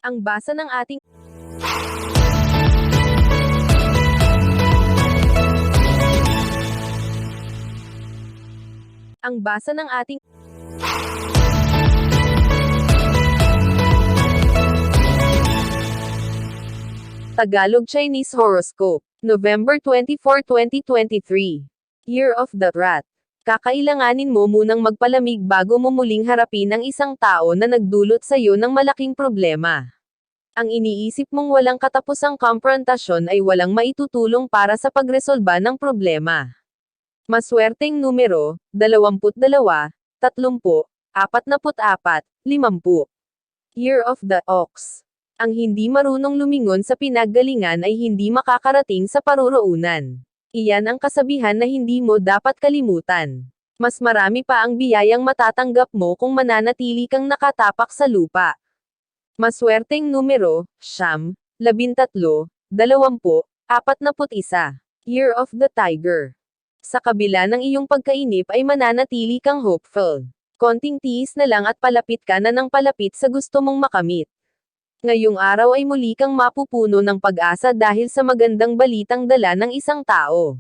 Ang basa ng ating Ang basa ng ating Tagalog Chinese Horoscope, November 24, 2023. Year of the Rat. Kakailanganin mo munang magpalamig bago mo muling harapin ang isang tao na nagdulot sa iyo ng malaking problema. Ang iniisip mong walang katapusang komprontasyon ay walang maitutulong para sa pagresolba ng problema. Maswerteng numero, 22, 30, 44, 50. Year of the Ox. Ang hindi marunong lumingon sa pinaggalingan ay hindi makakarating sa paruroonan. Iyan ang kasabihan na hindi mo dapat kalimutan. Mas marami pa ang biyayang matatanggap mo kung mananatili kang nakatapak sa lupa. Maswerteng numero, 13, 20, 41. Year of the Tiger. Sa kabila ng iyong pagkainip ay mananatili kang hopeful. Konting tiis na lang at palapit ka na ng palapit sa gusto mong makamit. Ngayong araw ay muli kang mapupuno ng pag-asa dahil sa magandang balitang dala ng isang tao.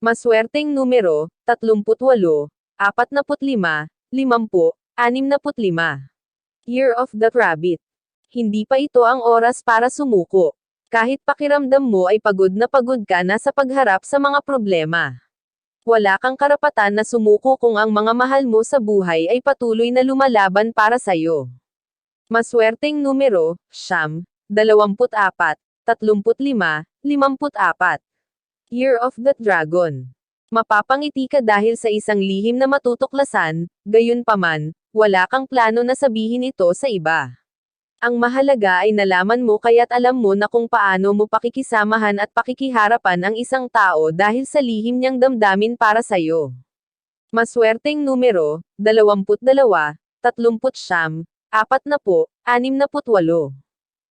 Maswerteng numero, 38, 45, 50, 65. Year of the Rabbit. Hindi pa ito ang oras para sumuko. Kahit pakiramdam mo ay pagod ka na sa pagharap sa mga problema. Wala kang karapatan na sumuko kung ang mga mahal mo sa buhay ay patuloy na lumalaban para sa'yo. Maswerteng numero, 24, 35, 54. Year of the Dragon. Mapapangiti ka dahil sa isang lihim na matutuklasan, gayunpaman, wala kang plano na sabihin ito sa iba. Ang mahalaga ay nalaman mo kaya't alam mo na kung paano mo pakikisamahan at pakikiharapan ang isang tao dahil sa lihim niyang damdamin para sa'yo. Maswerteng numero, 22, 39, 40, 68.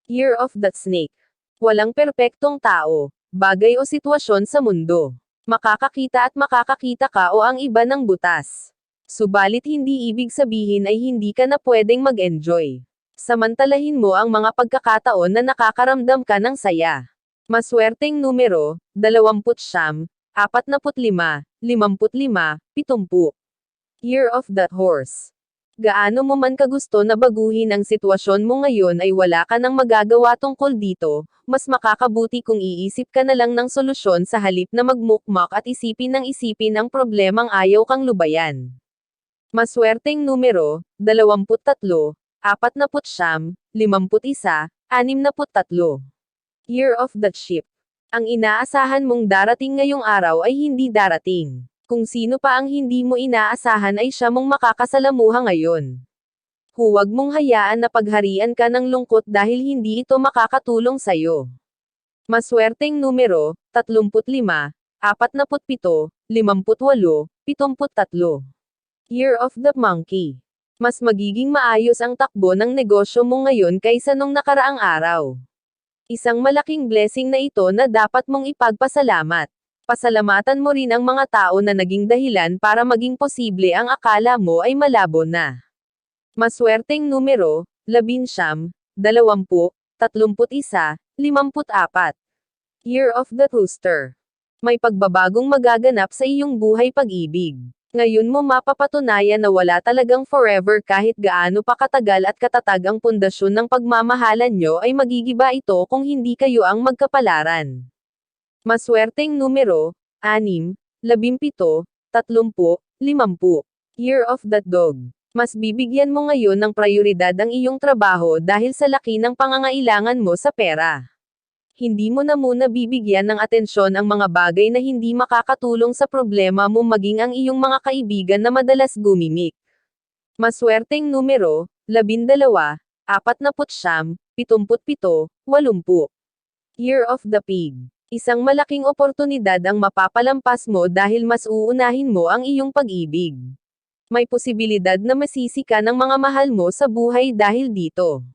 Year of the Snake. Walang perpektong tao, bagay o sitwasyon sa mundo. Makakakita ka o ang iba ng butas. Subalit hindi ibig sabihin ay hindi ka na pwedeng mag-enjoy. Samantalahin mo ang mga pagkakataon na nakakaramdam ka ng saya. Maswerteng numero, 20, 45, 55, 70. Year of the Horse. Gaano mo man kagusto na baguhin ang sitwasyon mo ngayon ay wala ka nang magagawa tungkol dito, mas makakabuti kung iisip ka na lang ng solusyon sa halip na magmukmak at isipin ang problemang ayaw kang lubayan. Maswerteng numero, 23, 49, 51, 63. Year of the Sheep. Ang inaasahan mong darating ngayong araw ay hindi darating. Kung sino pa ang hindi mo inaasahan ay siya mong makakasalamuha ngayon. Huwag mong hayaan na pagharian ka ng lungkot dahil hindi ito makakatulong sa'yo. Maswerteng numero, 35, 47, 58, 73. Year of the Monkey. Mas magiging maayos ang takbo ng negosyo mo ngayon kaysa nung nakaraang araw. Isang malaking blessing na ito na dapat mong ipagpasalamat. Pasalamatan mo rin ang mga tao na naging dahilan para maging posible ang akala mo ay malabo na. Maswerteng numero, 11, 20, 31, 54. Year of the Rooster. May pagbabagong magaganap sa iyong buhay pag-ibig. Ngayon mo mapapatunayan na wala talagang forever kahit gaano pa katagal at katatag ang pundasyon ng pagmamahalan nyo ay magigiba ito kung hindi kayo ang magkapalaran. Maswerteng numero, 6, 17, 30, 50. Year of the Dog. Mas bibigyan mo ngayon ng prioridad ang iyong trabaho dahil sa laki ng pangangailangan mo sa pera. Hindi mo na muna bibigyan ng atensyon ang mga bagay na hindi makakatulong sa problema mo maging ang iyong mga kaibigan na madalas gumimik. Maswerteng numero, 12, 49, 77, 80. Year of the Pig. Isang malaking oportunidad ang mapapalampas mo dahil mas uunahin mo ang iyong pag-ibig. May posibilidad na masisi ka ng mga mahal mo sa buhay dahil dito.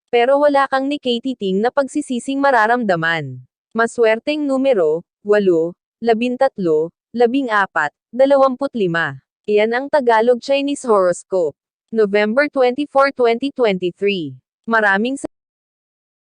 Pero wala kang nikatiting na pagsisising mararamdaman. Maswerteng numero, 8, 13, 14, 25. Iyan ang Tagalog Chinese Horoscope. November 24, 2023. Maraming